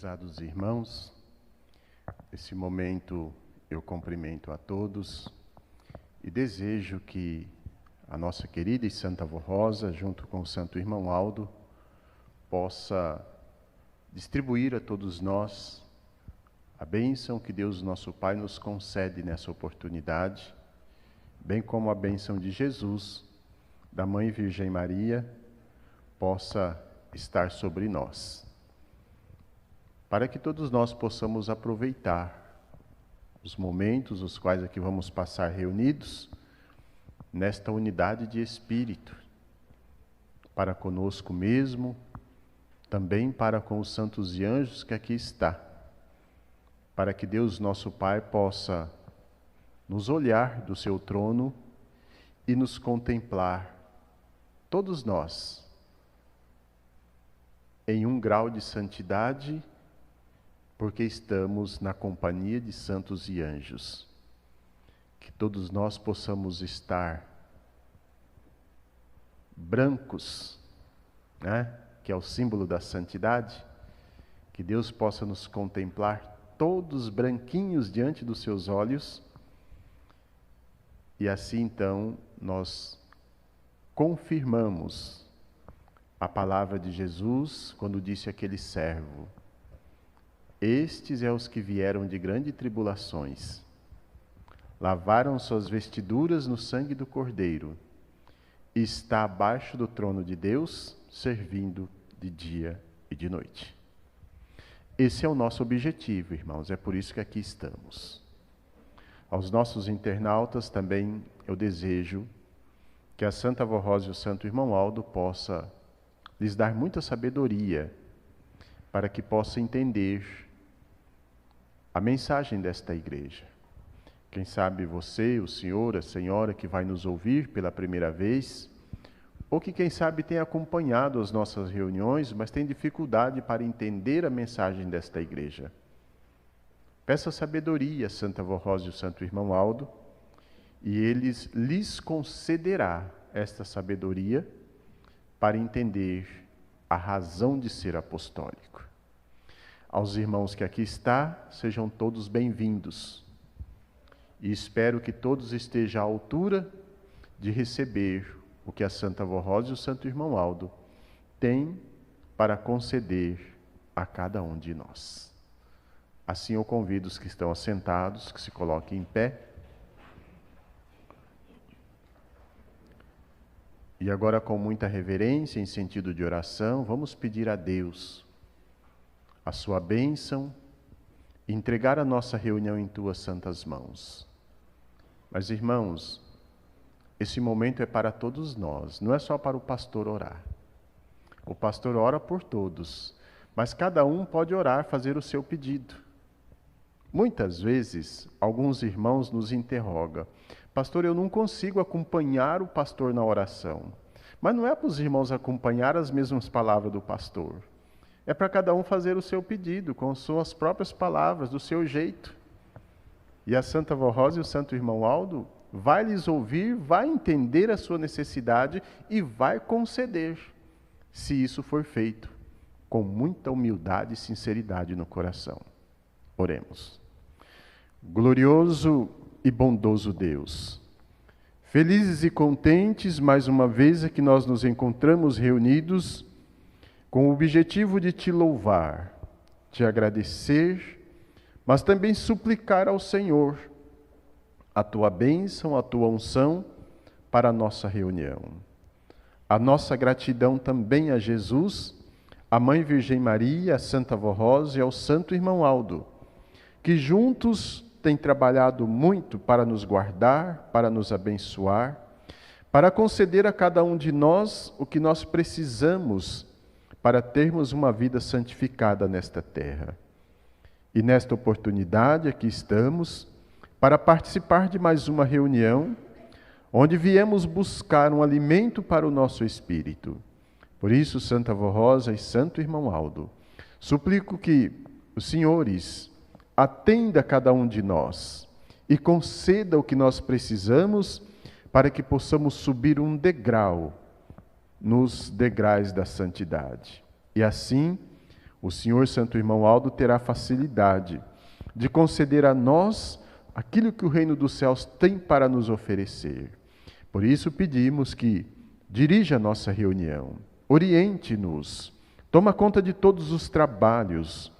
Prezados irmãos, nesse momento eu cumprimento a todos e desejo que a nossa querida e Santa Avó Rosa, junto com o Santo Irmão Aldo, possa distribuir a todos nós a bênção que Deus nosso Pai nos concede nessa oportunidade, bem como a bênção de Jesus, da Mãe Virgem Maria, possa estar sobre nós, para que todos nós possamos aproveitar os momentos os quais aqui vamos passar reunidos nesta unidade de espírito, para conosco mesmo, também para com os santos e anjos que aqui está, para que Deus nosso Pai possa nos olhar do seu trono e nos contemplar, todos nós, em um grau de santidade, porque estamos na companhia de santos e anjos. Que todos nós possamos estar brancos, né? Que é o símbolo da santidade, que Deus possa nos contemplar todos branquinhos diante dos seus olhos, e assim então nós confirmamos a palavra de Jesus quando disse àquele servo: estes é os que vieram de grandes tribulações, lavaram suas vestiduras no sangue do Cordeiro, e está abaixo do trono de Deus, servindo de dia e de noite. Esse é o nosso objetivo, irmãos, é por isso que aqui estamos. Aos nossos internautas também eu desejo que a Santa Avó Rosa e o Santo Irmão Aldo possa lhes dar muita sabedoria, para que possa entender a mensagem desta igreja. Quem sabe você, o senhor, a senhora que vai nos ouvir pela primeira vez, ou que quem sabe tem acompanhado as nossas reuniões, mas tem dificuldade para entender a mensagem desta igreja. Peça sabedoria, Santa Avó Rosa e o Santo Irmão Aldo, e eles lhes concederá esta sabedoria para entender a razão de ser apostólico. Aos irmãos que aqui estão, sejam todos bem-vindos. E espero que todos estejam à altura de receber o que a Santa Avó Rosa e o Santo Irmão Aldo têm para conceder a cada um de nós. Assim eu convido os que estão assentados, que se coloquem em pé. E agora, com muita reverência, em sentido de oração, vamos pedir a Deus a sua bênção e entregar a nossa reunião em tuas santas mãos. Mas, irmãos, esse momento é para todos nós, não é só para o pastor orar. O pastor ora por todos, mas cada um pode orar, fazer o seu pedido. Muitas vezes, alguns irmãos nos interrogam: pastor, eu não consigo acompanhar o pastor na oração. Mas não é para os irmãos acompanhar as mesmas palavras do pastor. É para cada um fazer o seu pedido, com suas próprias palavras, do seu jeito. E a Santa Avó Rosa e o Santo Irmão Aldo vai lhes ouvir, vai entender a sua necessidade e vai conceder, se isso for feito com muita humildade e sinceridade no coração. Oremos. Glorioso e bondoso Deus, felizes e contentes mais uma vez é que nós nos encontramos reunidos com o objetivo de te louvar, te agradecer, mas também suplicar ao Senhor a tua bênção, a tua unção para a nossa reunião. A nossa gratidão também a Jesus, a Mãe Virgem Maria, a Santa Avó Rosa e ao Santo Irmão Aldo, que juntos têm trabalhado muito para nos guardar, para nos abençoar, para conceder a cada um de nós o que nós precisamos para termos uma vida santificada nesta terra. E nesta oportunidade aqui estamos para participar de mais uma reunião, onde viemos buscar um alimento para o nosso espírito. Por isso, Santa Avó Rosa e Santo Irmão Aldo, suplico que os senhores atendam a cada um de nós e conceda o que nós precisamos para que possamos subir um degrau nos degraus da santidade. E assim, o senhor Santo Irmão Aldo terá facilidade de conceder a nós aquilo que o reino dos céus tem para nos oferecer. Por isso pedimos que dirija a nossa reunião, oriente-nos, toma conta de todos os trabalhos,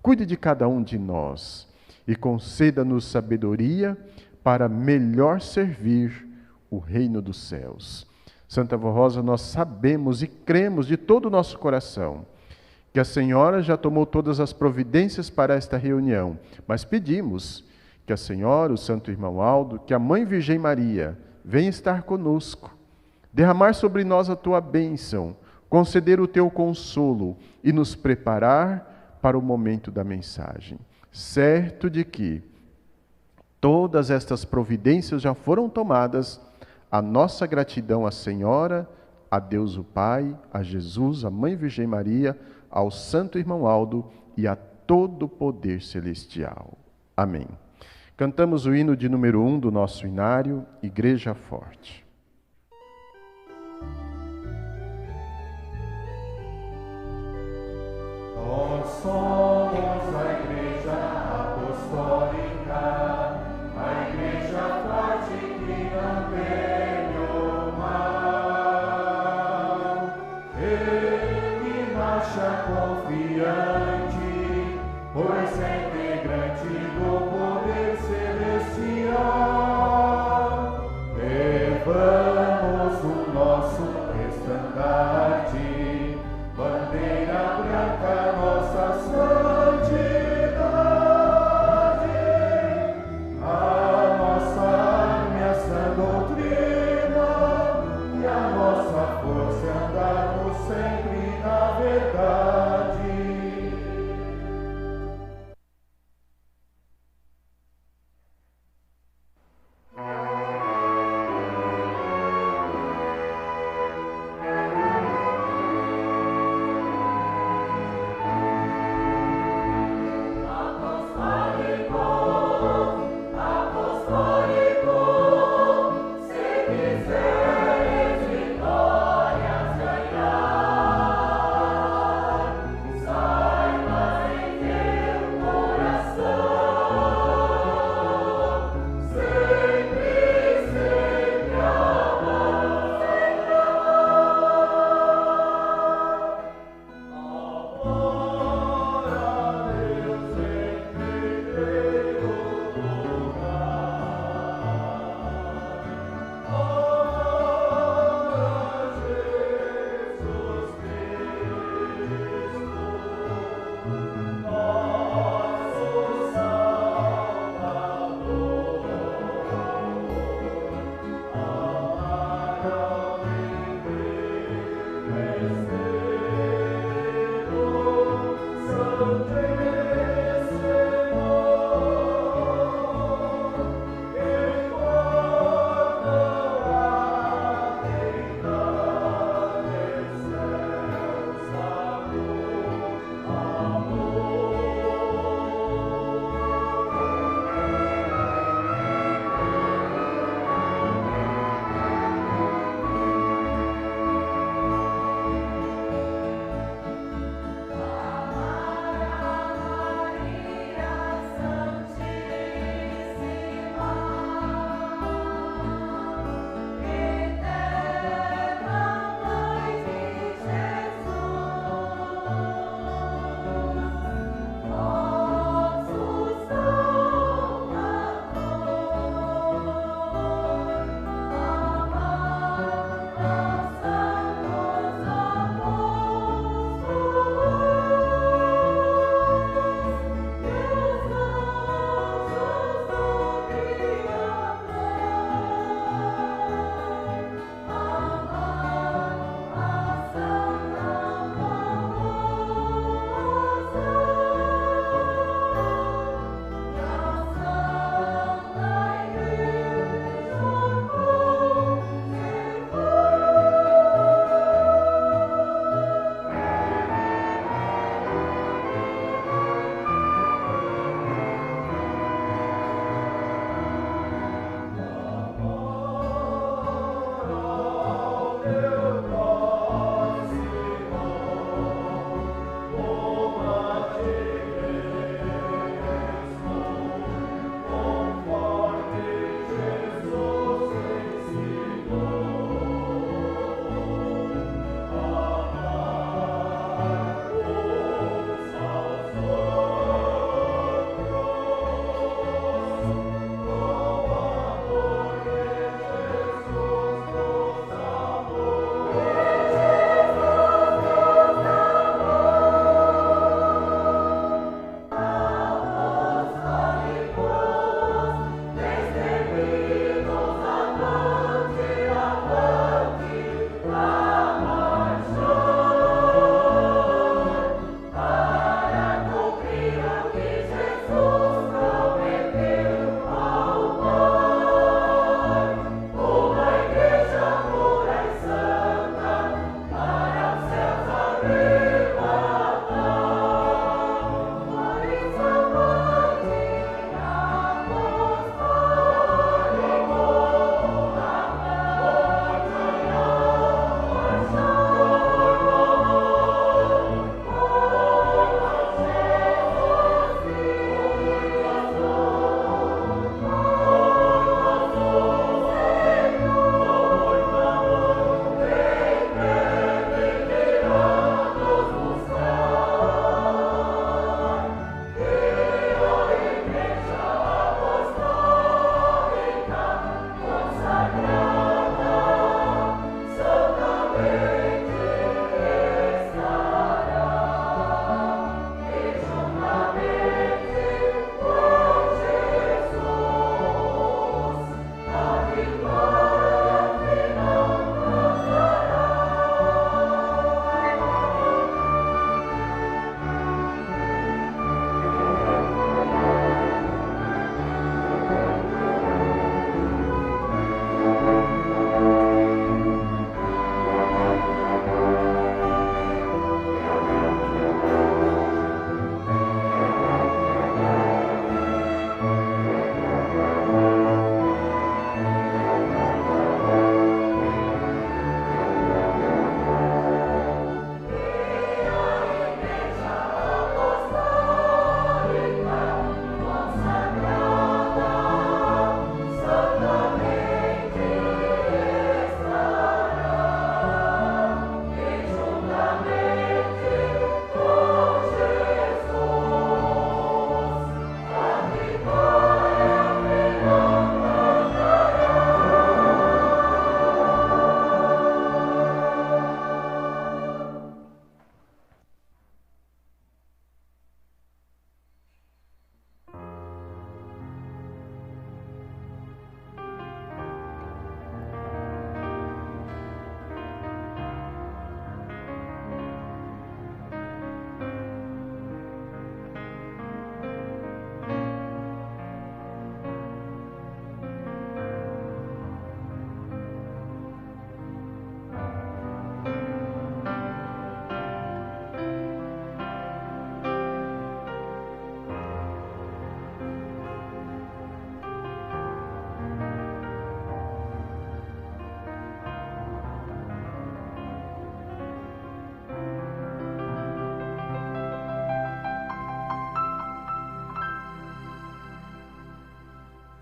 cuide de cada um de nós e conceda-nos sabedoria para melhor servir o reino dos céus. Santa Vó Rosa, nós sabemos e cremos de todo o nosso coração que a Senhora já tomou todas as providências para esta reunião, mas pedimos que a Senhora, o Santo Irmão Aldo, que a Mãe Virgem Maria venha estar conosco, derramar sobre nós a tua bênção, conceder o teu consolo e nos preparar para o momento da mensagem. Certo de que todas estas providências já foram tomadas, a nossa gratidão à Senhora, a Deus o Pai, a Jesus, a Mãe Virgem Maria, ao Santo Irmão Aldo e a todo o poder celestial. Amém. Cantamos o hino de número 1 do nosso inário, Igreja Forte. Nós somos a Igreja Apostólica, a Igreja forte que não teme o mal. Ele marcha confiante, pois é integrante do poder celestial. Levamos o nosso estandarte, bandeira branca, nossa santa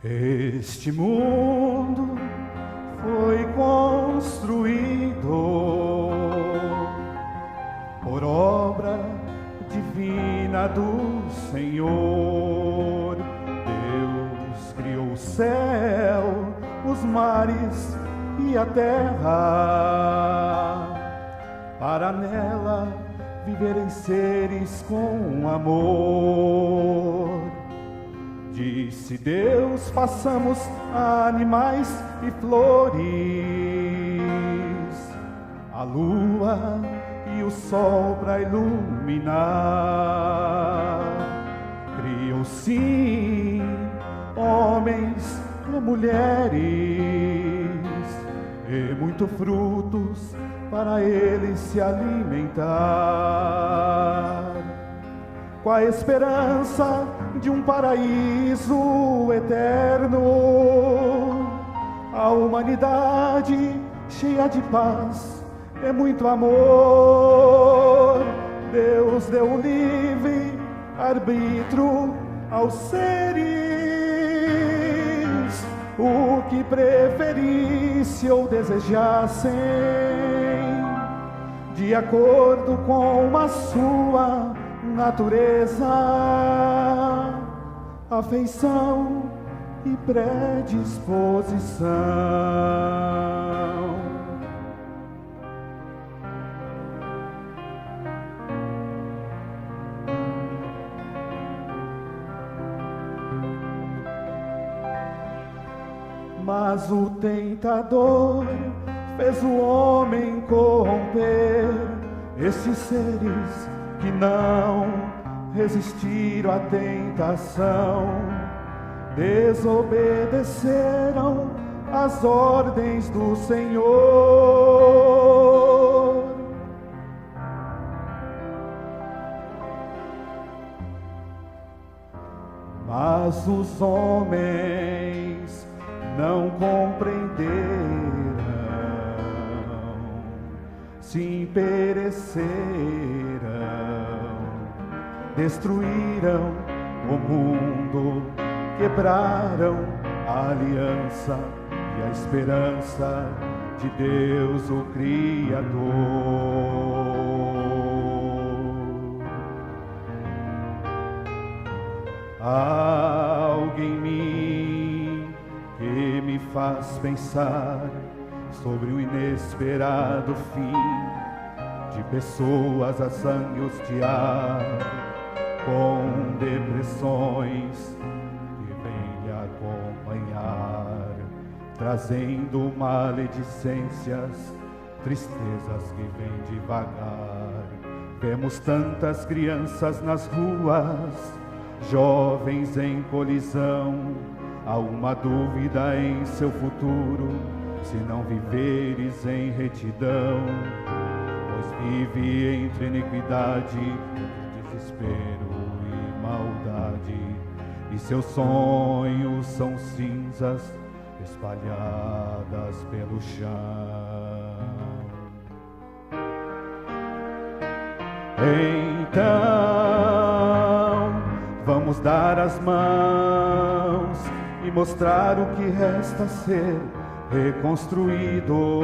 Este mundo foi construído por obra divina do Senhor. Deus criou o céu, os mares e a terra, para nela viverem seres com amor. Disse Deus: façamos animais e flores, a lua e o sol para iluminar. Criou sim homens e mulheres, e muitos frutos para eles se alimentar, com a esperança de um paraíso eterno. A humanidade cheia de paz e muito amor. Deus deu um livre arbítrio aos seres, o que preferisse ou desejassem, de acordo com a sua natureza, afeição e predisposição. Mas o tentador fez o homem corromper esses seres que não resistiram à tentação, desobedeceram às ordens do Senhor. Mas os homens não compreenderam, sim pereceram, destruíram o mundo, quebraram a aliança e a esperança de Deus, o Criador. Há algo em mim que me faz pensar sobre o inesperado fim de pessoas a se angustiar com depressões que vêm lhe acompanhar, trazendo maledicências, tristezas que vêm devagar. Vemos tantas crianças nas ruas, jovens em colisão. Há uma dúvida em seu futuro, se não viveres em retidão, pois vive entre iniquidade, entre desespero e maldade, e seus sonhos são cinzas espalhadas pelo chão. Então, vamos dar as mãos e mostrar o que resta ser reconstruído,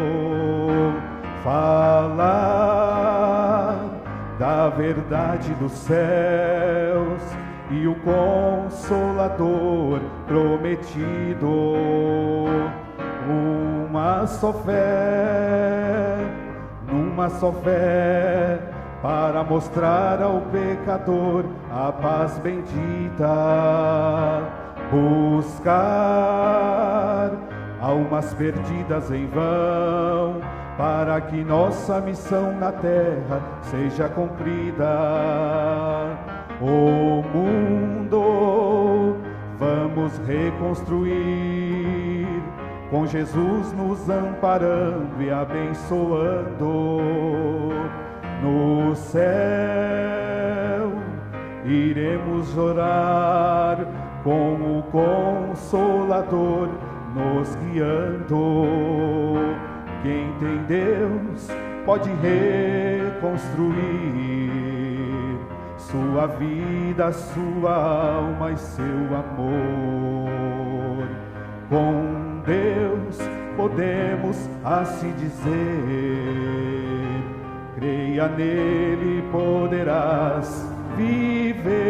falar da verdade dos céus e o Consolador prometido. Uma só fé, numa só fé, para mostrar ao pecador a paz bendita. Buscar almas perdidas em vão, para que nossa missão na terra seja cumprida. O mundo vamos reconstruir, com Jesus nos amparando e abençoando. No céu iremos orar, com o Consolador nos guiando. Quem tem Deus pode reconstruir sua vida, sua alma e seu amor. Com Deus podemos assim dizer: creia nele, poderás viver.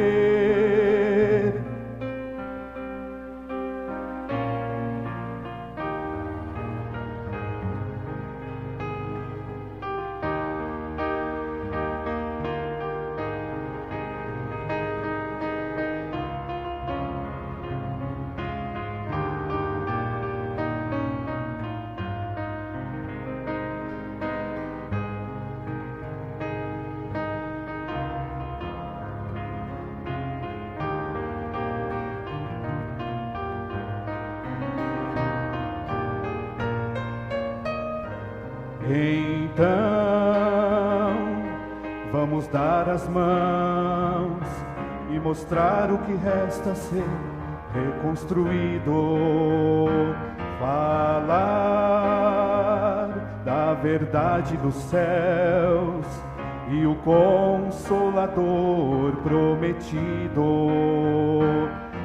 Então, vamos dar as mãos e mostrar o que resta a ser reconstruído. Falar da verdade dos céus e o Consolador prometido.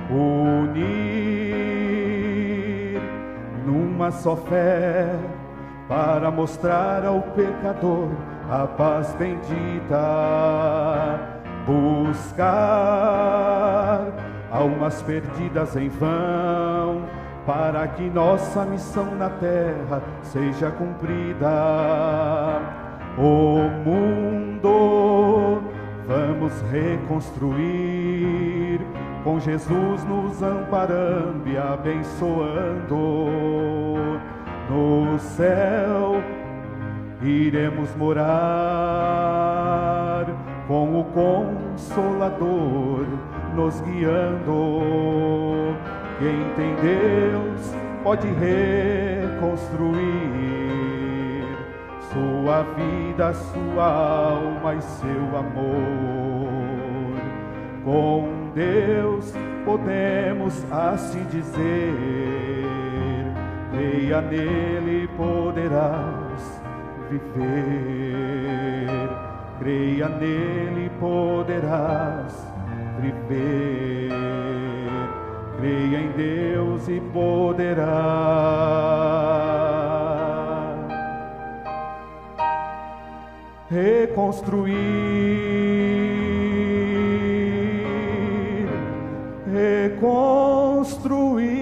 Unir numa só fé para mostrar ao pecador a paz bendita. Buscar almas perdidas em vão, para que nossa missão na terra seja cumprida. O mundo vamos reconstruir, com Jesus nos amparando e abençoando. No céu iremos morar, com o Consolador nos guiando. Quem tem Deus pode reconstruir sua vida, sua alma e seu amor. Com Deus podemos assim dizer: creia nele, poderás viver. Creia nele, poderás viver. Creia em Deus e poderás reconstruir, reconstruir.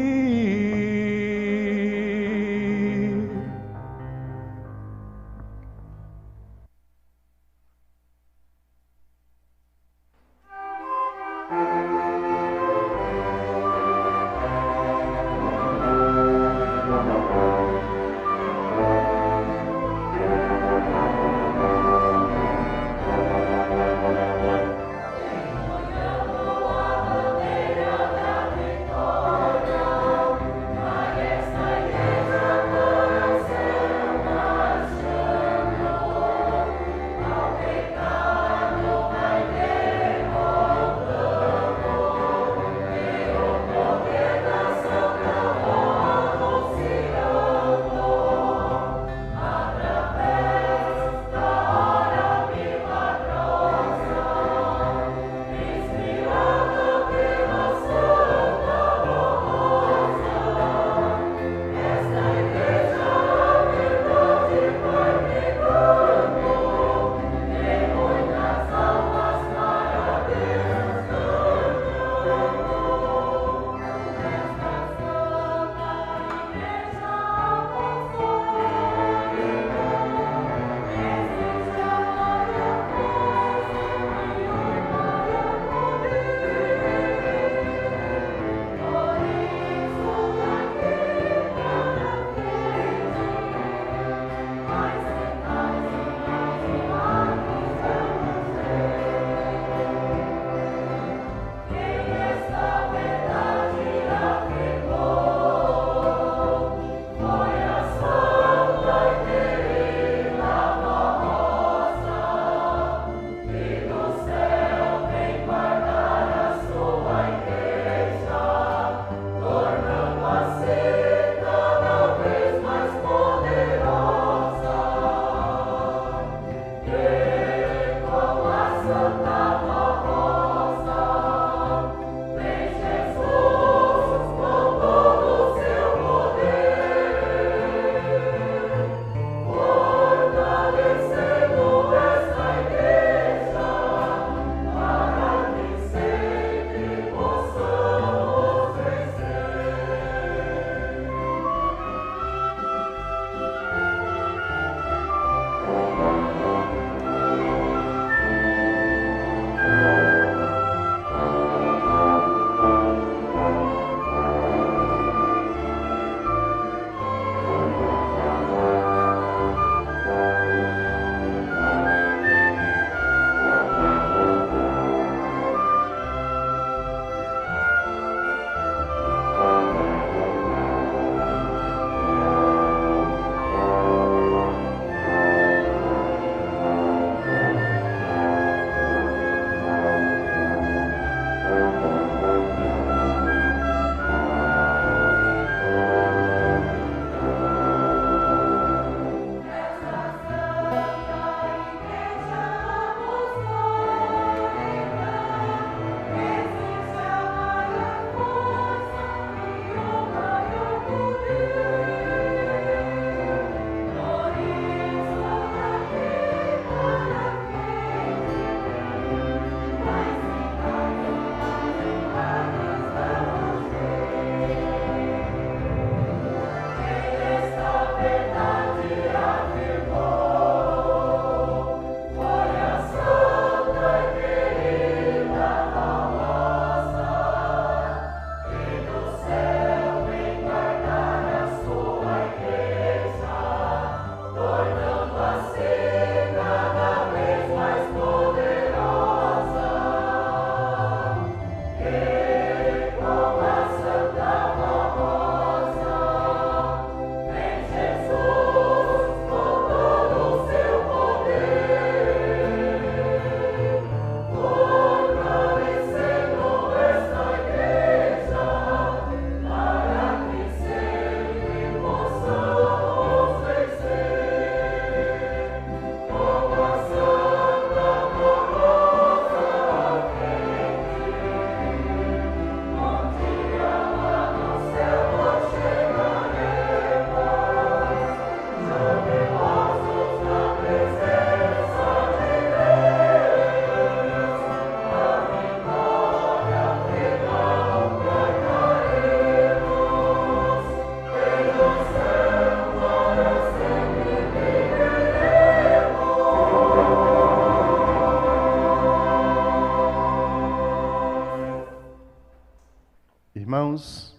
Irmãos,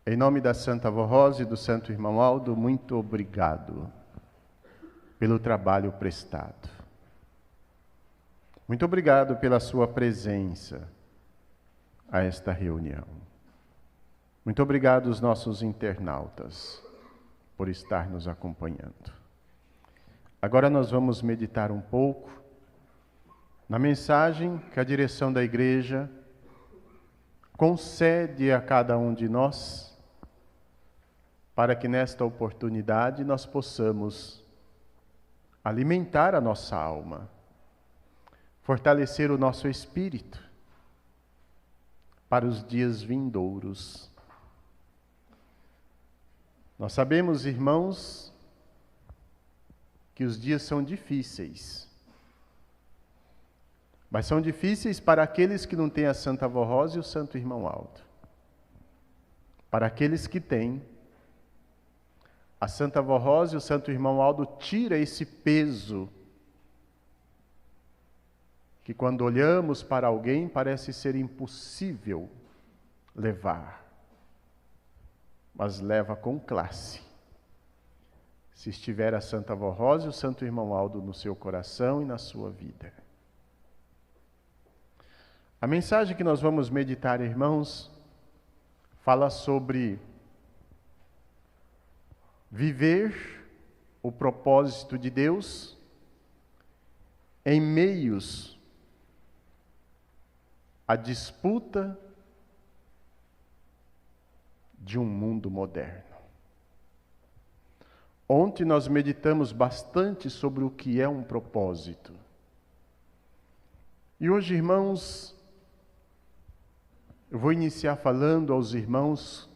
em nome da Santa Avó Rosa e do Santo Irmão Aldo, muito obrigado pelo trabalho prestado. Muito obrigado pela sua presença a esta reunião. Muito obrigado aos nossos internautas por estar nos acompanhando. Agora nós vamos meditar um pouco na mensagem que a direção da igreja concede a cada um de nós, para que nesta oportunidade nós possamos alimentar a nossa alma, fortalecer o nosso espírito para os dias vindouros. Nós sabemos, irmãos, que os dias são difíceis, mas são difíceis para aqueles que não têm a Santa Avó Rosa e o Santo Irmão Aldo. Para aqueles que têm, a Santa Avó Rosa e o Santo Irmão Aldo tira esse peso que quando olhamos para alguém parece ser impossível levar, mas leva com classe. Se estiver a Santa Avó Rosa e o Santo Irmão Aldo no seu coração e na sua vida. A mensagem que nós vamos meditar, irmãos, fala sobre viver o propósito de Deus em meios à disputa de um mundo moderno. Ontem nós meditamos bastante sobre o que é um propósito. E hoje, irmãos, eu vou iniciar falando aos irmãos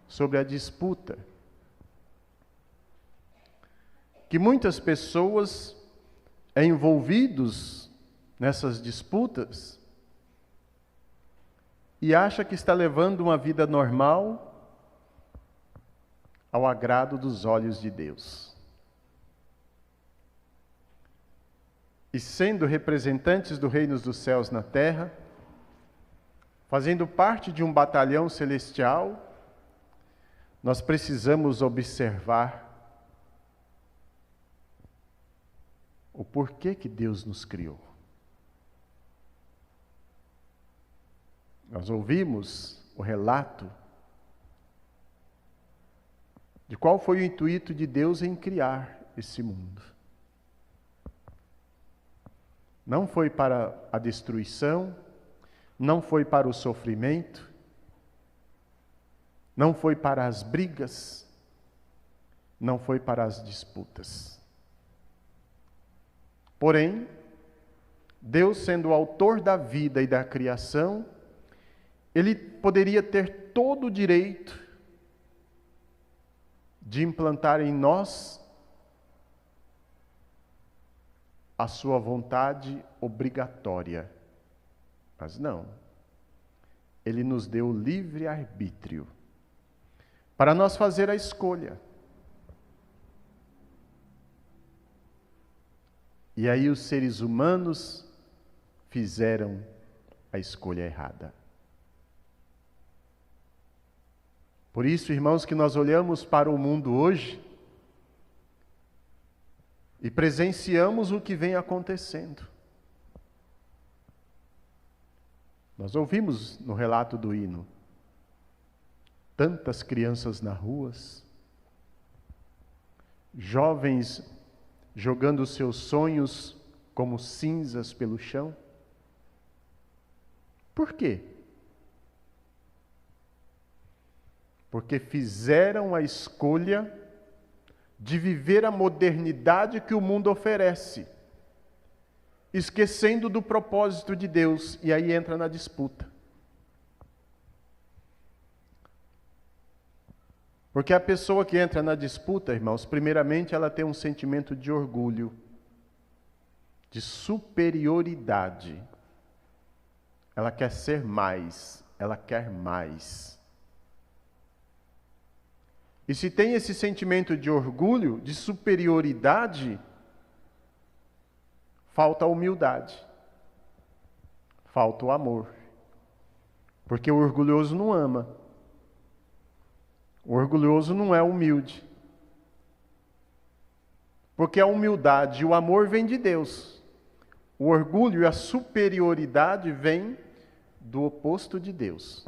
sobre a disputa. Que muitas pessoas envolvidos nessas disputas e acha que está levando uma vida normal ao agrado dos olhos de Deus. E sendo representantes do reino dos céus na terra, fazendo parte de um batalhão celestial, nós precisamos observar o porquê que Deus nos criou. Nós ouvimos o relato de qual foi o intuito de Deus em criar esse mundo. Não foi para a destruição, não foi para o sofrimento, não foi para as brigas, não foi para as disputas. Porém, Deus, sendo o autor da vida e da criação, Ele poderia ter todo o direito de implantar em nós a sua vontade obrigatória. Mas não. Ele nos deu livre arbítrio para nós fazer a escolha. E aí os seres humanos fizeram a escolha errada. Por isso, irmãos, que nós olhamos para o mundo hoje e presenciamos o que vem acontecendo. Nós ouvimos no relato do hino tantas crianças nas ruas, jovens jogando seus sonhos como cinzas pelo chão. Por quê? Porque fizeram a escolha de viver a modernidade que o mundo oferece, esquecendo do propósito de Deus, e aí entra na disputa. Porque a pessoa que entra na disputa, irmãos, primeiramente ela tem um sentimento de orgulho, de superioridade. Ela quer ser mais, ela quer mais. E se tem esse sentimento de orgulho, de superioridade, falta a humildade, falta o amor. Porque o orgulhoso não ama. O orgulhoso não é humilde. Porque a humildade e o amor vêm de Deus. O orgulho e a superioridade vêm do oposto de Deus.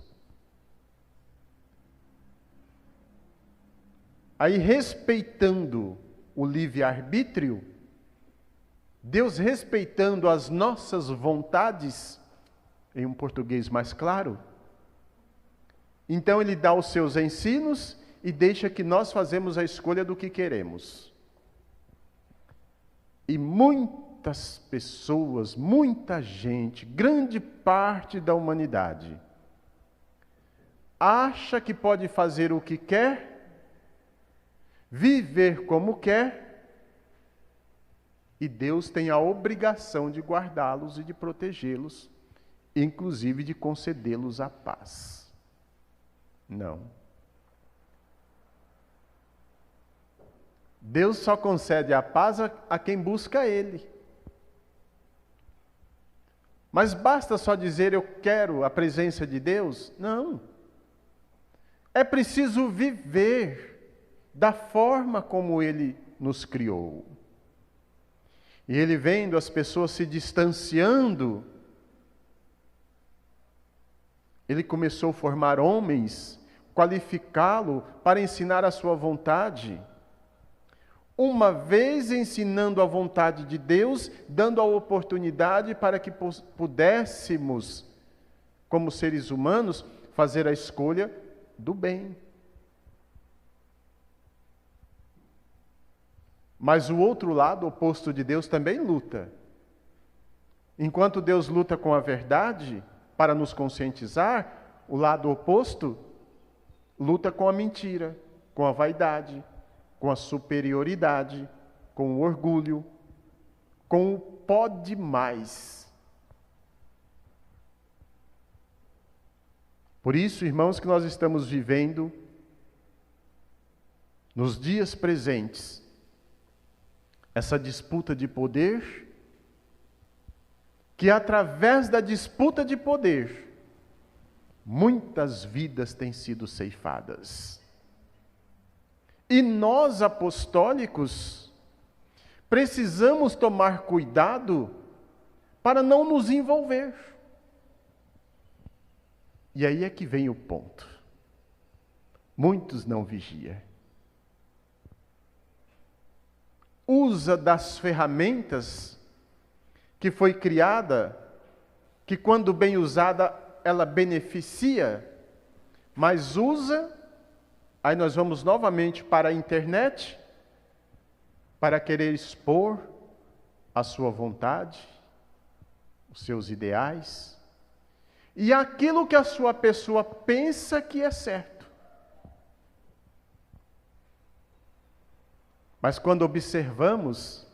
Aí, respeitando o livre-arbítrio, Deus respeitando as nossas vontades, em um português mais claro, então Ele dá os seus ensinos e deixa que nós fazemos a escolha do que queremos. E muitas pessoas, muita gente, grande parte da humanidade, acha que pode fazer o que quer, viver como quer, e Deus tem a obrigação de guardá-los e de protegê-los, inclusive de concedê-los a paz. Não. Deus só concede a paz a quem busca Ele. Mas basta só dizer eu quero a presença de Deus? Não. É preciso viver da forma como Ele nos criou. E Ele vendo as pessoas se distanciando, Ele começou a formar homens, qualificá-lo para ensinar a sua vontade. Uma vez ensinando a vontade de Deus, dando a oportunidade para que pudéssemos, como seres humanos, fazer a escolha do bem. Mas o outro lado, oposto de Deus, também luta. Enquanto Deus luta com a verdade, para nos conscientizar, o lado oposto luta com a mentira, com a vaidade, com a superioridade, com o orgulho, com o pode mais. Por isso, irmãos, que nós estamos vivendo nos dias presentes essa disputa de poder, que através da disputa de poder, muitas vidas têm sido ceifadas. E nós, apostólicos, precisamos tomar cuidado para não nos envolver. E aí é que vem o ponto. Muitos não vigiam. Usa das ferramentas que foi criada, que quando bem usada, ela beneficia, mas usa. Aí nós vamos novamente para a internet, para querer expor a sua vontade, os seus ideais, e aquilo que a sua pessoa pensa que é certo. Mas quando observamos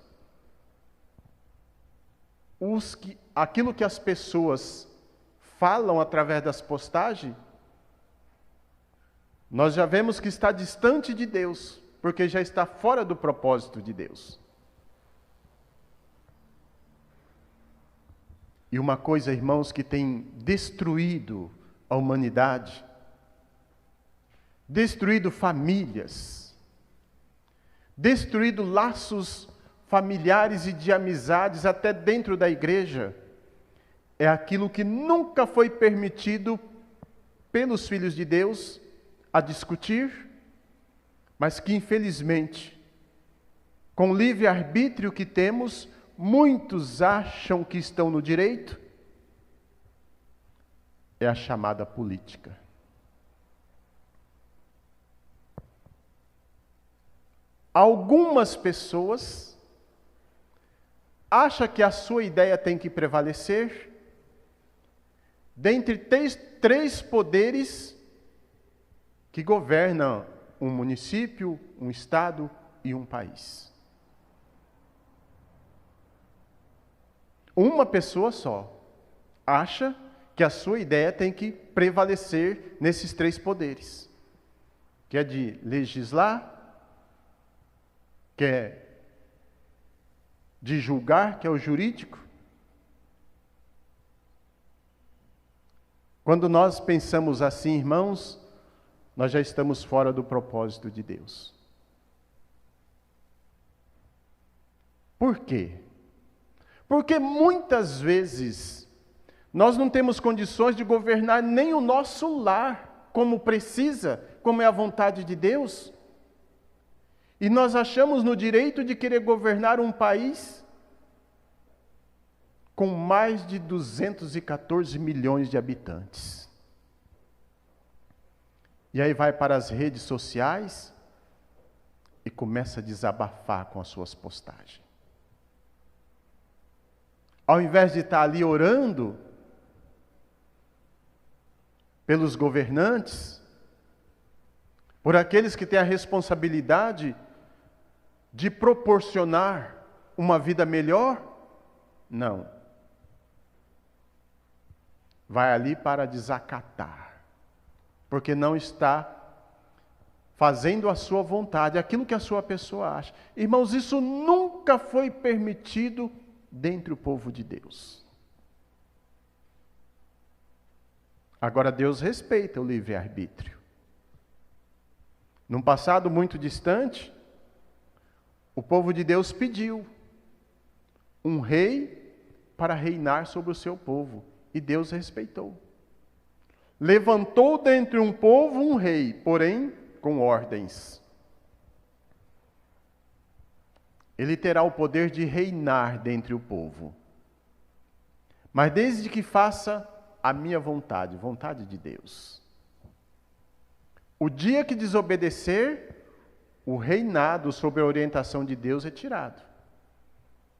aquilo que as pessoas falam através das postagens, nós já vemos que está distante de Deus, porque já está fora do propósito de Deus. E uma coisa, irmãos, que tem destruído a humanidade, destruído famílias, destruído laços familiares e de amizades até dentro da igreja, é aquilo que nunca foi permitido pelos filhos de Deus a discutir, mas que infelizmente, com o livre-arbítrio que temos, muitos acham que estão no direito, é a chamada política. Algumas pessoas acham que a sua ideia tem que prevalecer dentre três poderes que governam um município, um estado e um país. Uma pessoa só acha que a sua ideia tem que prevalecer nesses três poderes, que é de legislar, que é de julgar, que é o jurídico, Quando nós pensamos assim, irmãos, nós já estamos fora do propósito de Deus. Por quê? Porque muitas vezes nós não temos condições de governar nem o nosso lar como precisa, como é a vontade de Deus. E nós achamos no direito de querer governar um país com mais de 214 milhões de habitantes. E aí vai para as redes sociais e começa a desabafar com as suas postagens. Ao invés de estar ali orando pelos governantes, por aqueles que têm a responsabilidade de proporcionar uma vida melhor, não. Vai ali para desacatar, porque não está fazendo a sua vontade, aquilo que a sua pessoa acha. Irmãos, isso nunca foi permitido dentre o povo de Deus. Agora, Deus respeita o livre-arbítrio. Num passado muito distante, o povo de Deus pediu um rei para reinar sobre o seu povo, e Deus respeitou. Levantou dentre um povo um rei, porém com ordens. Ele terá o poder de reinar dentre o povo. Mas desde que faça a minha vontade, vontade de Deus. O dia que desobedecer, o reinado sob a orientação de Deus é tirado.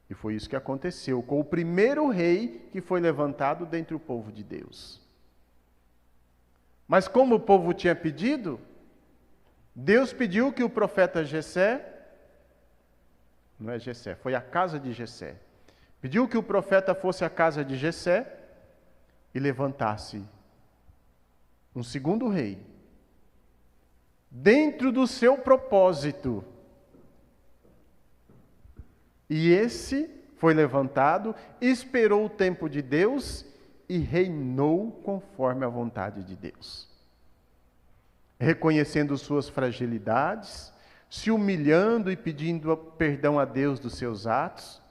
E foi isso que aconteceu com o primeiro rei que foi levantado dentre o povo de Deus. Mas como o povo tinha pedido, Deus pediu que o profeta Jessé, não é Jessé, foi a casa de Jessé. Pediu que o profeta fosse à casa de Jessé e levantasse um segundo rei, dentro do seu propósito. E esse foi levantado, esperou o tempo de Deus e reinou conforme a vontade de Deus. Reconhecendo suas fragilidades, se humilhando e pedindo perdão a Deus dos seus atos,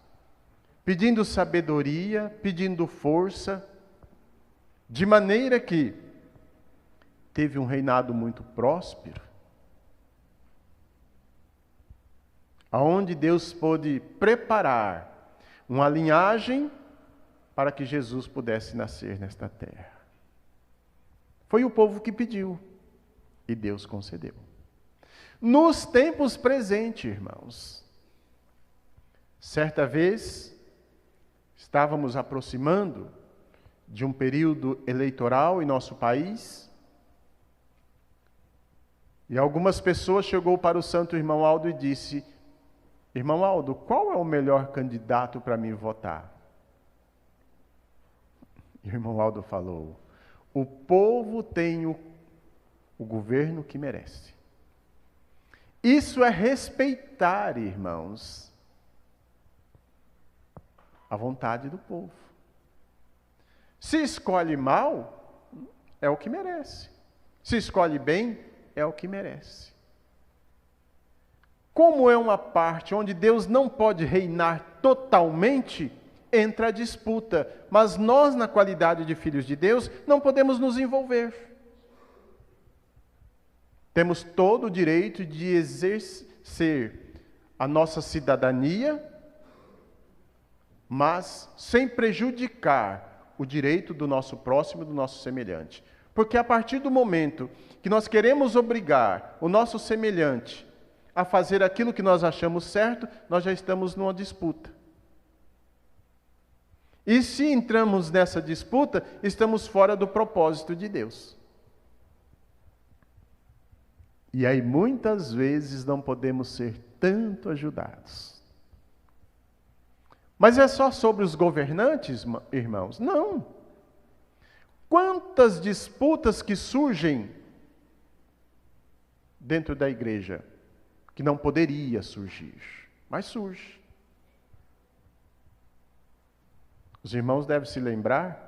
pedindo sabedoria, pedindo força, de maneira que teve um reinado muito próspero, aonde Deus pôde preparar uma linhagem para que Jesus pudesse nascer nesta terra. Foi o povo que pediu e Deus concedeu. Nos tempos presentes, irmãos, certa vez estávamos aproximando de um período eleitoral em nosso país, e algumas pessoas chegou para o santo irmão Aldo e disse: irmão Aldo, qual é o melhor candidato para mim votar? E o irmão Aldo falou: o povo tem o governo que merece. Isso é respeitar, irmãos, a vontade do povo. Se escolhe mal, é o que merece. Se escolhe bem, é o que merece. Como é uma parte onde Deus não pode reinar totalmente, entra a disputa. Mas nós, na qualidade de filhos de Deus, não podemos nos envolver. Temos todo o direito de exercer a nossa cidadania, mas sem prejudicar o direito do nosso próximo e do nosso semelhante. Porque a partir do momento que nós queremos obrigar o nosso semelhante a fazer aquilo que nós achamos certo, nós já estamos numa disputa. E se entramos nessa disputa, estamos fora do propósito de Deus. E aí muitas vezes não podemos ser tanto ajudados. Mas é só sobre os governantes, irmãos? Não. Quantas disputas que surgem dentro da igreja, que não poderia surgir, mas surge. Os irmãos devem se lembrar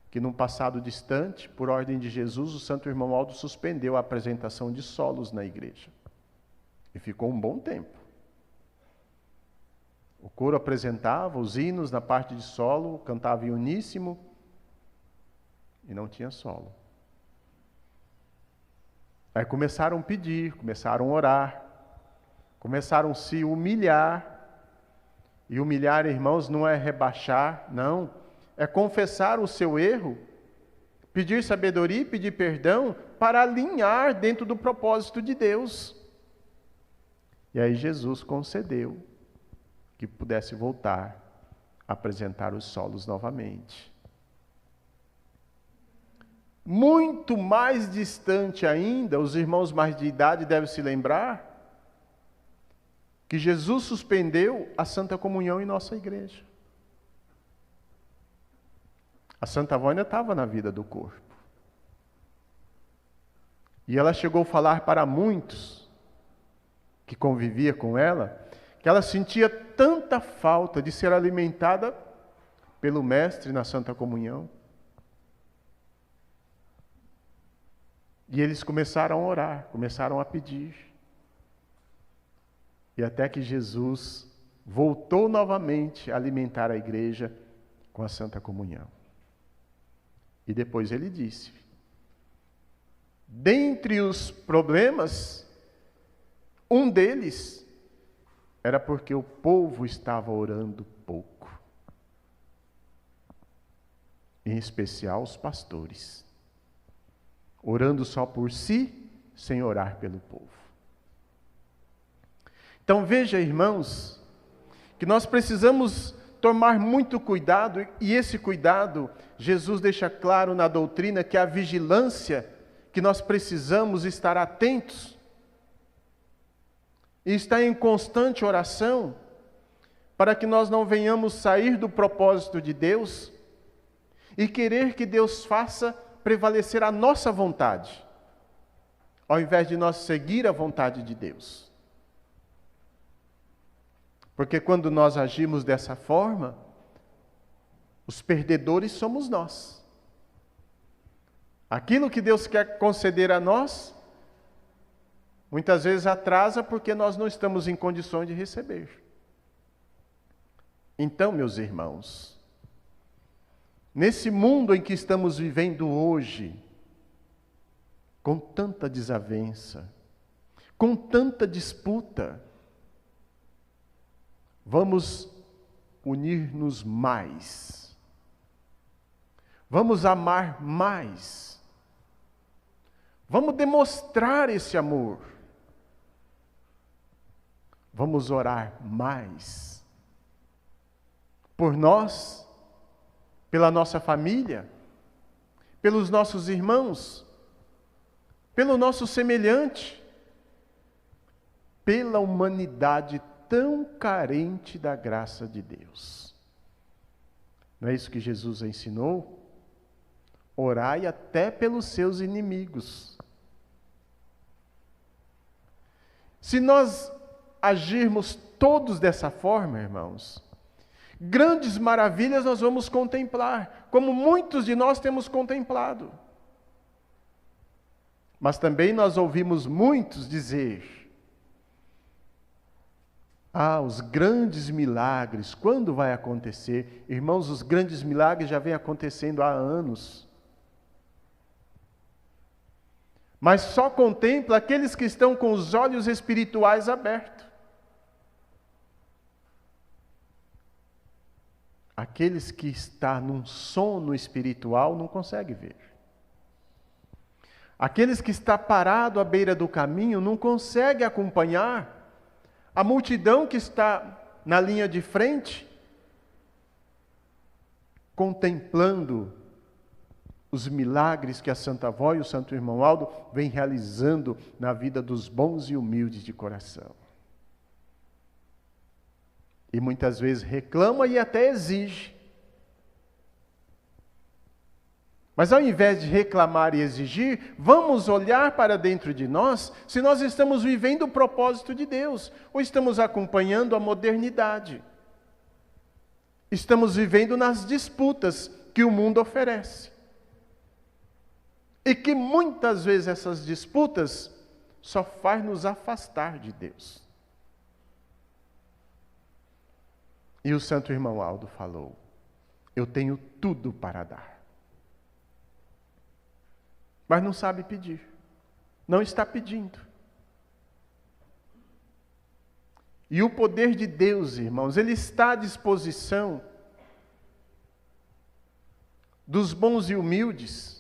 que num passado distante, por ordem de Jesus, o Santo Irmão Aldo suspendeu a apresentação de solos na igreja. E ficou um bom tempo. O coro apresentava os hinos na parte de solo, cantava em uníssimo e não tinha solo. Aí começaram a pedir, começaram a orar, começaram a se humilhar. E humilhar, irmãos, não é rebaixar, não. É confessar o seu erro, pedir sabedoria e pedir perdão para alinhar dentro do propósito de Deus. E aí Jesus concedeu que pudesse voltar a apresentar os solos novamente. Muito mais distante ainda, os irmãos mais de idade devem se lembrar que Jesus suspendeu a Santa Comunhão em nossa igreja. A Santa Avó ainda estava na vida do corpo. E ela chegou a falar para muitos que convivia com ela, que ela sentia tanta falta de ser alimentada pelo Mestre na Santa Comunhão. E eles começaram a orar, começaram a pedir. E até que Jesus voltou novamente a alimentar a igreja com a Santa Comunhão. E depois ele disse, dentre os problemas, um deles era porque o povo estava orando pouco. Em especial os pastores. Orando só por si, sem orar pelo povo. Então veja, irmãos, que nós precisamos tomar muito cuidado, e esse cuidado, Jesus deixa claro na doutrina que a vigilância, que nós precisamos estar atentos, e estar em constante oração, para que nós não venhamos sair do propósito de Deus, e querer que Deus faça prevalecer a nossa vontade, ao invés de nós seguir a vontade de Deus. Porque quando nós agimos dessa forma, os perdedores somos nós. Aquilo que Deus quer conceder a nós, muitas vezes atrasa porque nós não estamos em condições de receber. Então, meus irmãos, nesse mundo em que estamos vivendo hoje, com tanta desavença, com tanta disputa, vamos unir-nos mais. Vamos amar mais. Vamos demonstrar esse amor. Vamos orar mais. Por nós, pela nossa família, pelos nossos irmãos, pelo nosso semelhante, pela humanidade tão carente da graça de Deus. Não é isso que Jesus ensinou? Orai até pelos seus inimigos. Se nós agirmos todos dessa forma, irmãos, grandes maravilhas nós vamos contemplar, como muitos de nós temos contemplado. Mas também nós ouvimos muitos dizer: os grandes milagres, quando vai acontecer? Irmãos, os grandes milagres já vêm acontecendo há anos. Mas só contempla aqueles que estão com os olhos espirituais abertos. Aqueles que estão num sono espiritual não conseguem ver. Aqueles que estão parados à beira do caminho não conseguem acompanhar a multidão que está na linha de frente, contemplando os milagres que a Santa Avó e o Santo Irmão Aldo vêm realizando na vida dos bons e humildes de coração. E muitas vezes reclama e até exige. Mas ao invés de reclamar e exigir, vamos olhar para dentro de nós se nós estamos vivendo o propósito de Deus, ou estamos acompanhando a modernidade. Estamos vivendo nas disputas que o mundo oferece. E que muitas vezes essas disputas só faz nos afastar de Deus. E o santo irmão Aldo falou: eu tenho tudo para dar. Mas não sabe pedir. Não está pedindo. E o poder de Deus, irmãos, ele está à disposição dos bons e humildes,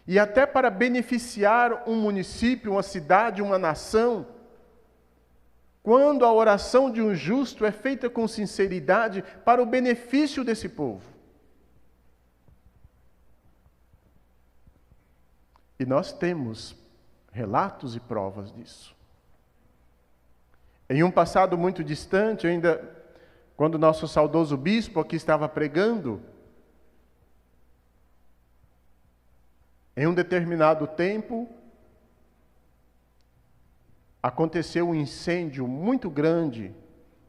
e até para beneficiar um município, uma cidade, uma nação, quando a oração de um justo é feita com sinceridade para o benefício desse povo. E nós temos relatos e provas disso. Em um passado muito distante, ainda quando nosso saudoso bispo aqui estava pregando, em um determinado tempo, aconteceu um incêndio muito grande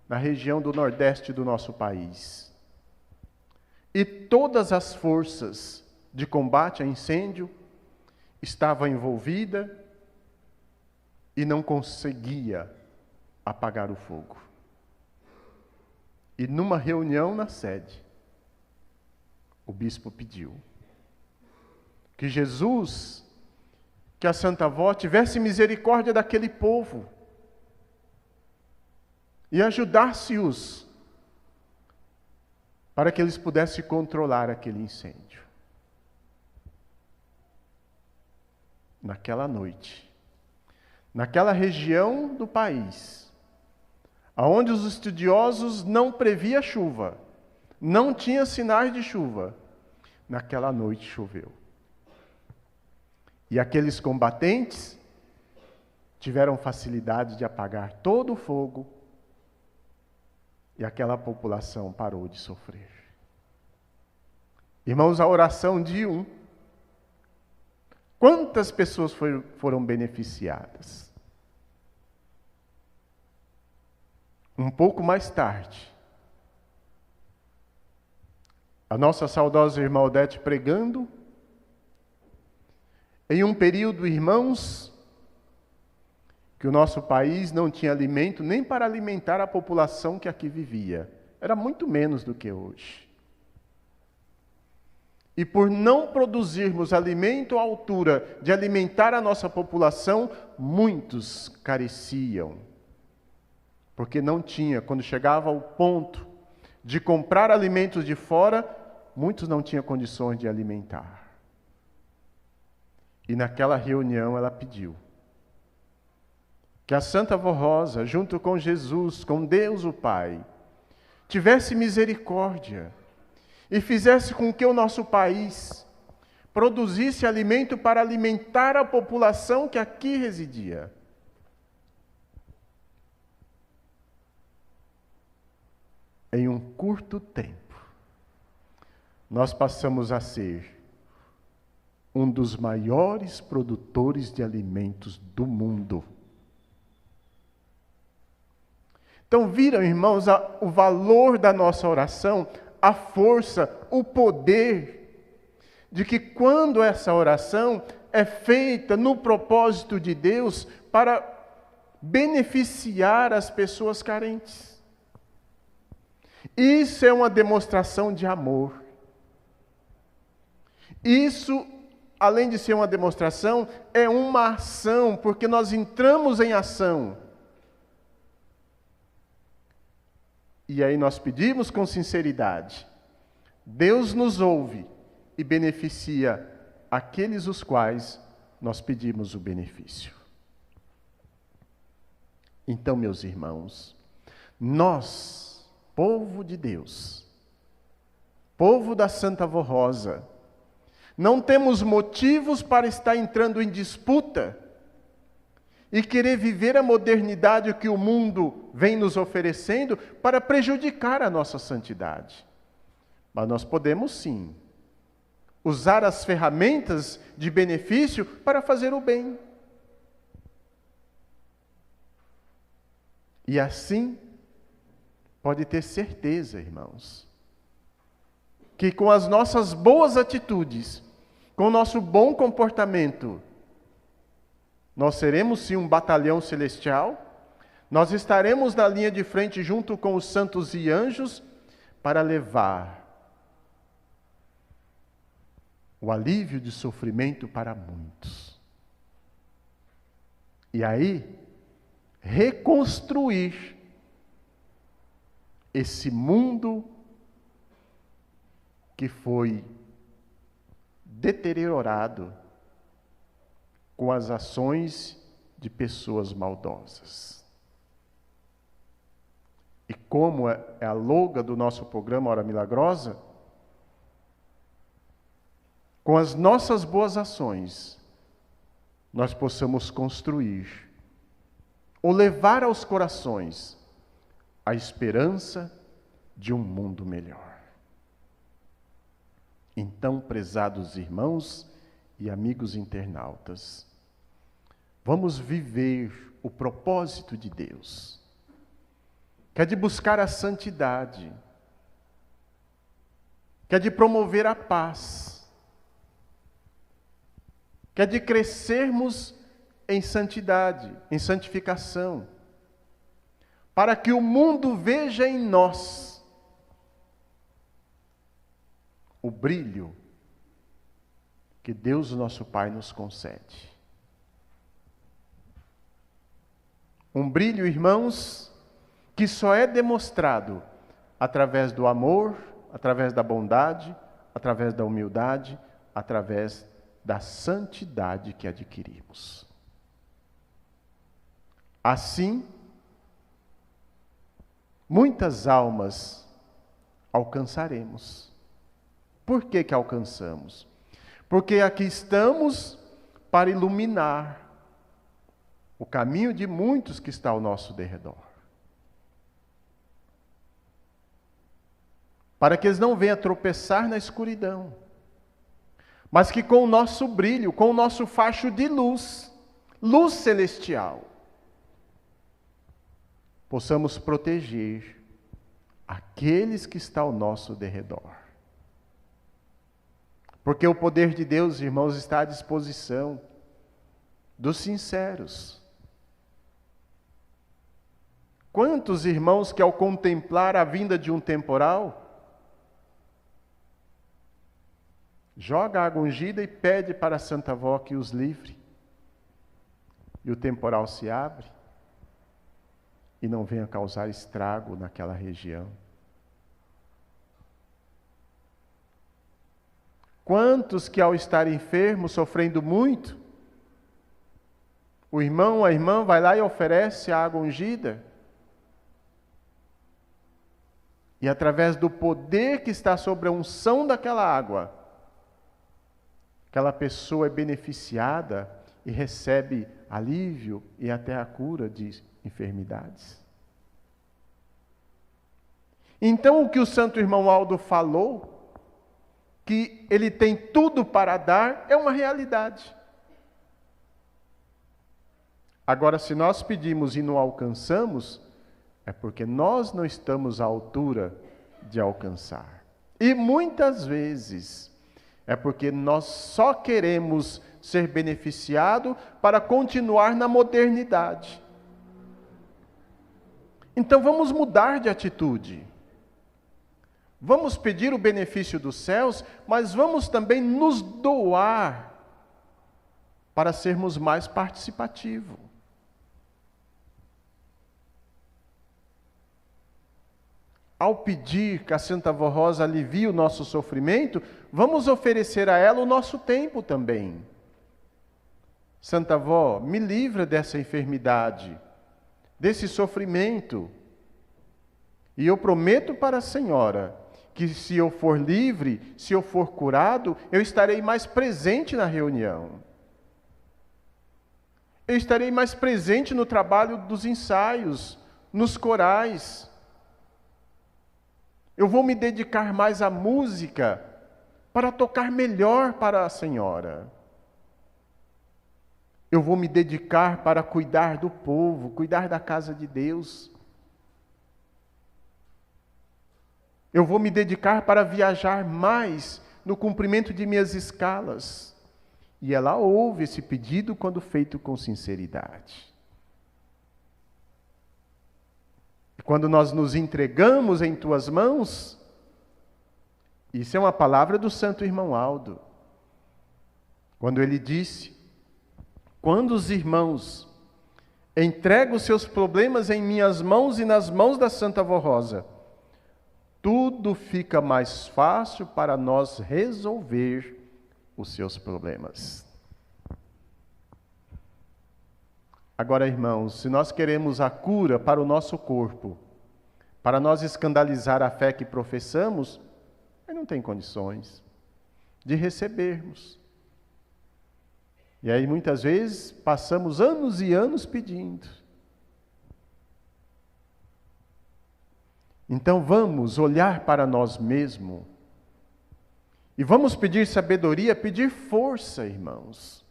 na região do nordeste do nosso país. E todas as forças de combate a incêndio estavam envolvidas e não conseguia apagar o fogo. E numa reunião na sede, o bispo pediu que Jesus, que a Santa Avó tivesse misericórdia daquele povo e ajudasse-os para que eles pudessem controlar aquele incêndio. Naquela noite, naquela região do país, aonde os estudiosos não previam chuva, não tinha sinais de chuva, naquela noite choveu. E aqueles combatentes tiveram facilidade de apagar todo o fogo e aquela população parou de sofrer. Irmãos, a oração de um, quantas pessoas foram beneficiadas? Um pouco mais tarde, a nossa saudosa irmã Odete pregando, em um período, irmãos, que o nosso país não tinha alimento nem para alimentar a população que aqui vivia. Era muito menos do que hoje. E por não produzirmos alimento à altura de alimentar a nossa população, muitos careciam. Porque não tinha, quando chegava ao ponto de comprar alimentos de fora, muitos não tinham condições de alimentar. E naquela reunião ela pediu que a Santa Avó Rosa, junto com Jesus, com Deus o Pai, tivesse misericórdia e fizesse com que o nosso país produzisse alimento para alimentar a população que aqui residia. Em um curto tempo, nós passamos a ser um dos maiores produtores de alimentos do mundo. Então, viram, irmãos, o valor da nossa oração, a força, o poder, de que quando essa oração é feita no propósito de Deus para beneficiar as pessoas carentes. Isso é uma demonstração de amor. Isso, além de ser uma demonstração, é uma ação, porque nós entramos em ação. E aí nós pedimos com sinceridade. Deus nos ouve e beneficia aqueles os quais nós pedimos o benefício. Então, meus irmãos, nós, povo de Deus, povo da Santa Avó Rosa, não temos motivos para estar entrando em disputa e querer viver a modernidade que o mundo vem nos oferecendo para prejudicar a nossa santidade. Mas nós podemos sim usar as ferramentas de benefício para fazer o bem. E assim, pode ter certeza, irmãos, que com as nossas boas atitudes, com o nosso bom comportamento, nós seremos sim um batalhão celestial, nós estaremos na linha de frente junto com os santos e anjos para levar o alívio de sofrimento para muitos. E aí, reconstruir esse mundo que foi deteriorado com as ações de pessoas maldosas. E como é a logo do nosso programa Hora Milagrosa, com as nossas boas ações, nós possamos construir ou levar aos corações a esperança de um mundo melhor. Então, prezados irmãos e amigos internautas, vamos viver o propósito de Deus, que é de buscar a santidade, que é de promover a paz, que é de crescermos em santidade, em santificação, para que o mundo veja em nós o brilho que Deus, o nosso Pai, nos concede. Um brilho, irmãos, que só é demonstrado através do amor, através da bondade, através da humildade, através da santidade que adquirimos. Assim, muitas almas alcançaremos. Por que que alcançamos? Porque aqui estamos para iluminar o caminho de muitos que está ao nosso derredor. Para que eles não venham tropeçar na escuridão, mas que com o nosso brilho, com o nosso facho de luz, luz celestial, possamos proteger aqueles que estão ao nosso derredor. Porque o poder de Deus, irmãos, está à disposição dos sinceros. Quantos irmãos que ao contemplar a vinda de um temporal, joga água ungida e pede para a Santa Avó que os livre. E o temporal se abre e não venha causar estrago naquela região. Quantos que ao estar enfermo, sofrendo muito, o irmão ou a irmã vai lá e oferece a água ungida, e através do poder que está sobre a unção daquela água, aquela pessoa é beneficiada e recebe alívio e até a cura de enfermidades. Então, o que o santo irmão Aldo falou, que ele tem tudo para dar, é uma realidade. Agora, se nós pedimos e não alcançamos, é porque nós não estamos à altura de alcançar. E muitas vezes é porque nós só queremos ser beneficiados para continuar na modernidade. Então vamos mudar de atitude. Vamos pedir o benefício dos céus, mas vamos também nos doar para sermos mais participativos. Ao pedir que a Santa Avó Rosa alivie o nosso sofrimento, vamos oferecer a ela o nosso tempo também. Santa Avó, me livra dessa enfermidade, desse sofrimento. E eu prometo para a Senhora que se eu for livre, se eu for curado, eu estarei mais presente na reunião. Eu estarei mais presente no trabalho dos ensaios, nos corais. Eu vou me dedicar mais à música para tocar melhor para a Senhora. Eu vou me dedicar para cuidar do povo, cuidar da casa de Deus. Eu vou me dedicar para viajar mais no cumprimento de minhas escalas. E ela ouve esse pedido quando feito com sinceridade. E quando nós nos entregamos em tuas mãos, isso é uma palavra do santo irmão Aldo, quando ele disse: quando os irmãos entregam os seus problemas em minhas mãos e nas mãos da Santa Avó Rosa, tudo fica mais fácil para nós resolver os seus problemas. Agora, irmãos, se nós queremos a cura para o nosso corpo, para nós escandalizar a fé que professamos, aí não tem condições de recebermos. E aí muitas vezes passamos anos e anos pedindo. Então vamos olhar para nós mesmos e vamos pedir sabedoria, pedir força, irmãos,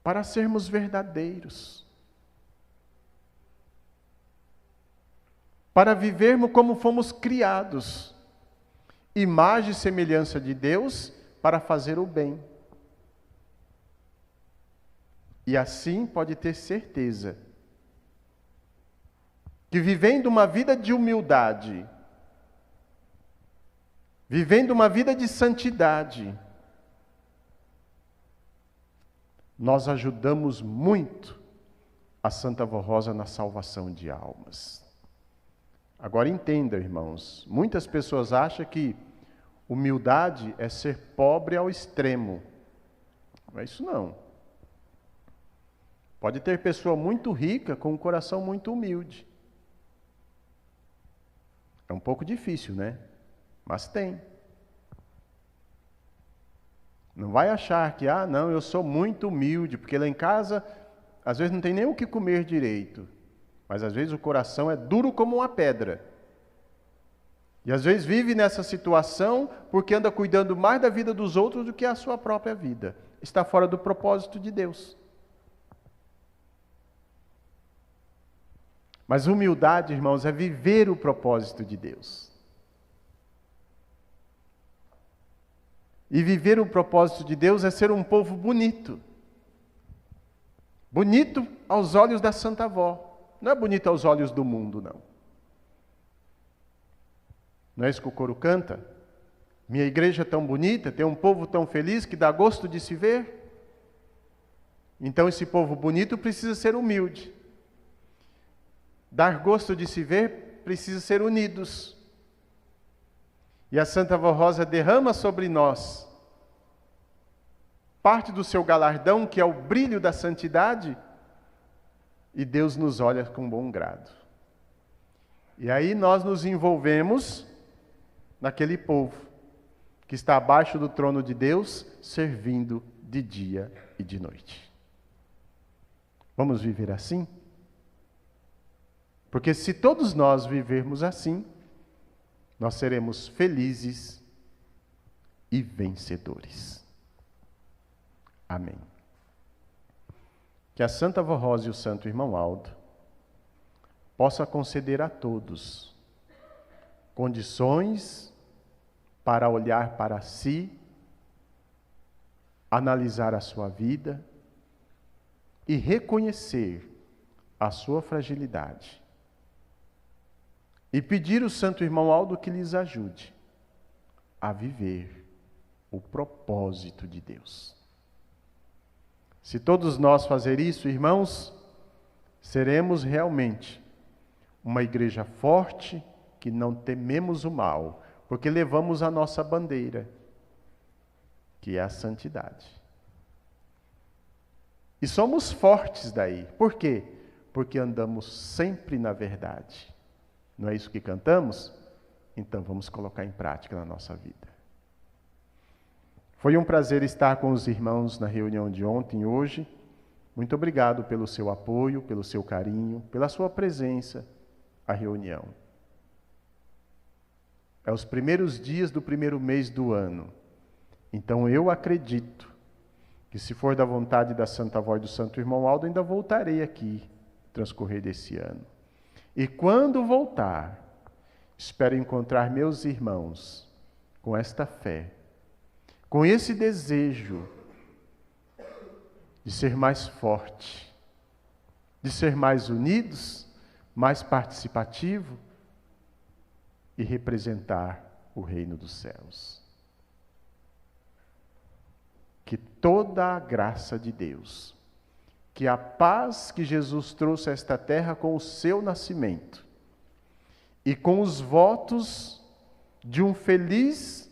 para sermos verdadeiros, para vivermos como fomos criados, imagem e semelhança de Deus, para fazer o bem. E assim pode ter certeza que vivendo uma vida de humildade, vivendo uma vida de santidade, nós ajudamos muito a Santa Avó Rosa na salvação de almas. Agora entenda, irmãos, muitas pessoas acham que humildade é ser pobre ao extremo. Não é isso não. Pode ter pessoa muito rica com um coração muito humilde. É um pouco difícil, né? Mas tem. Não vai achar que, não, eu sou muito humilde, porque lá em casa, às vezes não tem nem o que comer direito. Mas às vezes o coração é duro como uma pedra. E às vezes vive nessa situação porque anda cuidando mais da vida dos outros do que a sua própria vida. Está fora do propósito de Deus. Mas humildade, irmãos, é viver o propósito de Deus. E viver o propósito de Deus é ser um povo bonito. Bonito aos olhos da Santa Avó. Não é bonito aos olhos do mundo, não. Não é isso que o coro canta? Minha igreja é tão bonita, tem um povo tão feliz que dá gosto de se ver. Então esse povo bonito precisa ser humilde. Dar gosto de se ver precisa ser unidos. E a Santa Avó Rosa derrama sobre nós parte do seu galardão, que é o brilho da santidade, e Deus nos olha com bom grado. E aí nós nos envolvemos naquele povo que está abaixo do trono de Deus, servindo de dia e de noite. Vamos viver assim? Porque se todos nós vivermos assim, nós seremos felizes e vencedores. Amém. Que a Santa Avó Rosa e o Santo Irmão Aldo possa conceder a todos condições para olhar para si, analisar a sua vida e reconhecer a sua fragilidade. E pedir ao Santo Irmão Aldo que lhes ajude a viver o propósito de Deus. Se todos nós fazer isso, irmãos, seremos realmente uma igreja forte, que não tememos o mal, porque levamos a nossa bandeira, que é a santidade. E somos fortes daí. Por quê? Porque andamos sempre na verdade. Não é isso que cantamos? Então vamos colocar em prática na nossa vida. Foi um prazer estar com os irmãos na reunião de ontem e hoje. Muito obrigado pelo seu apoio, pelo seu carinho, pela sua presença à reunião. É os primeiros dias do primeiro mês do ano. Então eu acredito que, se for da vontade da Santa Avó e do Santo Irmão Aldo, ainda voltarei aqui no transcorrer desse ano. E quando voltar, espero encontrar meus irmãos com esta fé, com esse desejo de ser mais forte, de ser mais unidos, mais participativo e representar o reino dos céus. Que toda a graça de Deus, que a paz que Jesus trouxe a esta terra com o seu nascimento e com os votos de um feliz,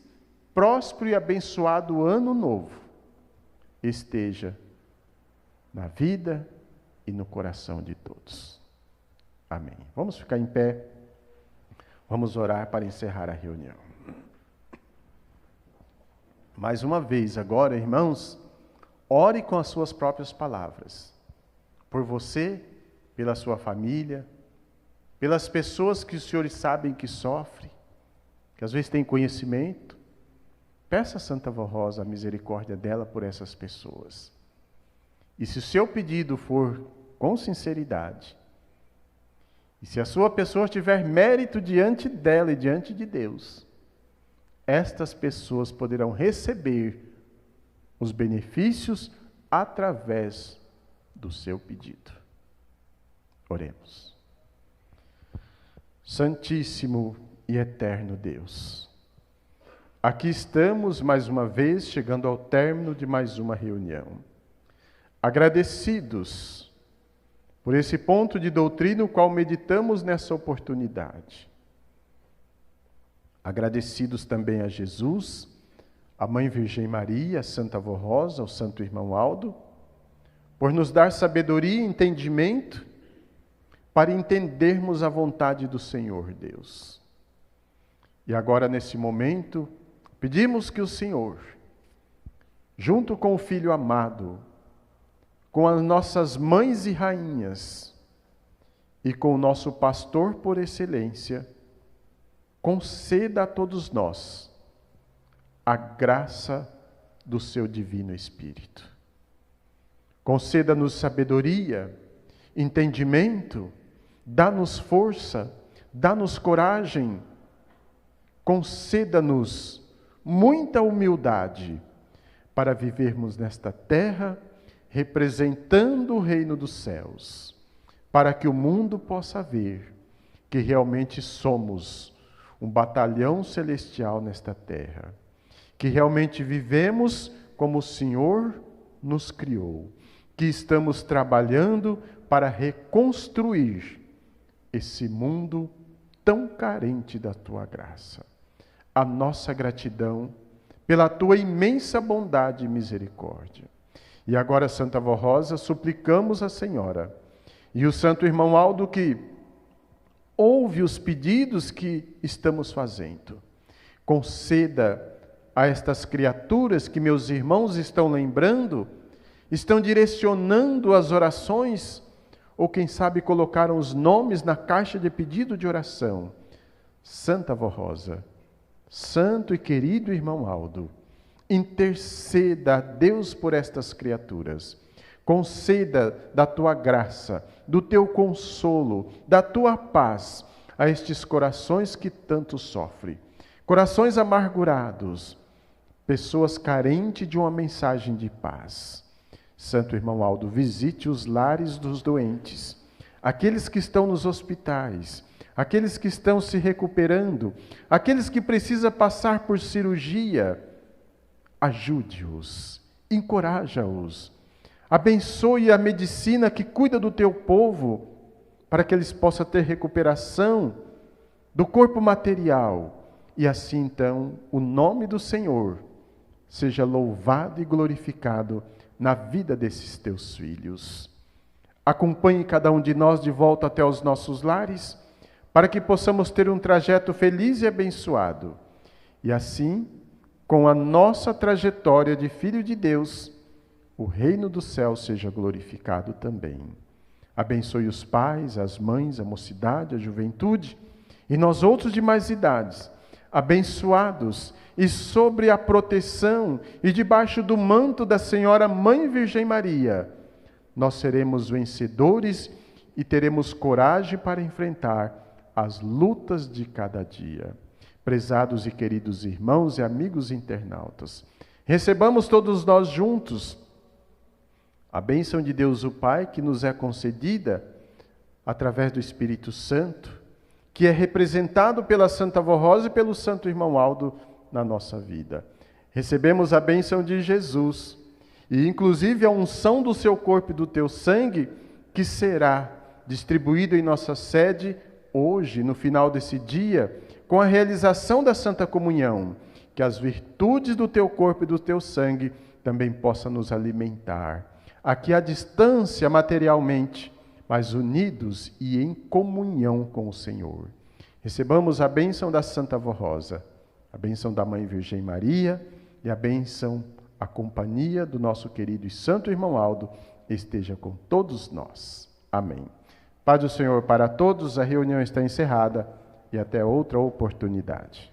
próspero e abençoado ano novo, esteja na vida e no coração de todos. Amém. Vamos ficar em pé, vamos orar para encerrar a reunião. Mais uma vez, agora, irmãos, ore com as suas próprias palavras. Por você, pela sua família, pelas pessoas que os senhores sabem que sofrem, que às vezes têm conhecimento. Peça a Santa Vó Rosa a misericórdia dela por essas pessoas. E se o seu pedido for com sinceridade, e se a sua pessoa tiver mérito diante dela e diante de Deus, estas pessoas poderão receber os benefícios através do seu pedido. Oremos. Santíssimo e eterno Deus, aqui estamos mais uma vez, chegando ao término de mais uma reunião. Agradecidos por esse ponto de doutrina, o qual meditamos nessa oportunidade. Agradecidos também a Jesus, a Mãe Virgem Maria, a Santa Vó Rosa, ao Santo Irmão Aldo, por nos dar sabedoria e entendimento para entendermos a vontade do Senhor Deus. E agora, nesse momento, pedimos que o Senhor, junto com o Filho amado, com as nossas mães e rainhas, e com o nosso pastor por excelência, conceda a todos nós a graça do seu Divino Espírito. Conceda-nos sabedoria, entendimento, dá-nos força, dá-nos coragem, conceda-nos muita humildade para vivermos nesta terra, representando o reino dos céus, para que o mundo possa ver que realmente somos um batalhão celestial nesta terra, que realmente vivemos como o Senhor nos criou, que estamos trabalhando para reconstruir esse mundo tão carente da Tua graça. A nossa gratidão pela Tua imensa bondade e misericórdia. E agora, Santa Vó Rosa, suplicamos a Senhora e o Santo Irmão Aldo que ouve os pedidos que estamos fazendo. Conceda a estas criaturas que meus irmãos estão lembrando, estão direcionando as orações, ou quem sabe colocaram os nomes na caixa de pedido de oração. Santa Vó Rosa, santo e querido Irmão Aldo, interceda a Deus por estas criaturas. Conceda da Tua graça, do Teu consolo, da Tua paz a estes corações que tanto sofrem. Corações amargurados, pessoas carentes de uma mensagem de paz. Santo Irmão Aldo, visite os lares dos doentes, aqueles que estão nos hospitais, aqueles que estão se recuperando, aqueles que precisam passar por cirurgia. Ajude-os, encoraja-os, abençoe a medicina que cuida do Teu povo, para que eles possam ter recuperação do corpo material, e assim então o nome do Senhor seja louvado e glorificado na vida desses Teus filhos. Acompanhe cada um de nós de volta até os nossos lares, para que possamos ter um trajeto feliz e abençoado, e assim, com a nossa trajetória de Filho de Deus, o reino do céu seja glorificado também. Abençoe os pais, as mães, a mocidade, a juventude e nós outros de mais idades, abençoados e sobre a proteção e debaixo do manto da Senhora Mãe Virgem Maria, nós seremos vencedores e teremos coragem para enfrentar as lutas de cada dia. Prezados e queridos irmãos e amigos internautas, recebamos todos nós juntos a bênção de Deus o Pai, que nos é concedida através do Espírito Santo, que é representado pela Santa Avó Rosa e pelo Santo Irmão Aldo na nossa vida. Recebemos a bênção de Jesus e inclusive a unção do seu corpo e do teu sangue, que será distribuído em nossa sede hoje, no final desse dia, com a realização da Santa Comunhão, que as virtudes do teu corpo e do teu sangue também possam nos alimentar. Aqui à distância materialmente, mas unidos e em comunhão com o Senhor. Recebamos a bênção da Santa Avó Rosa, a bênção da Mãe Virgem Maria e a bênção, a companhia do nosso querido e santo irmão Aldo esteja com todos nós. Amém. Paz do Senhor para todos, a reunião está encerrada e até outra oportunidade.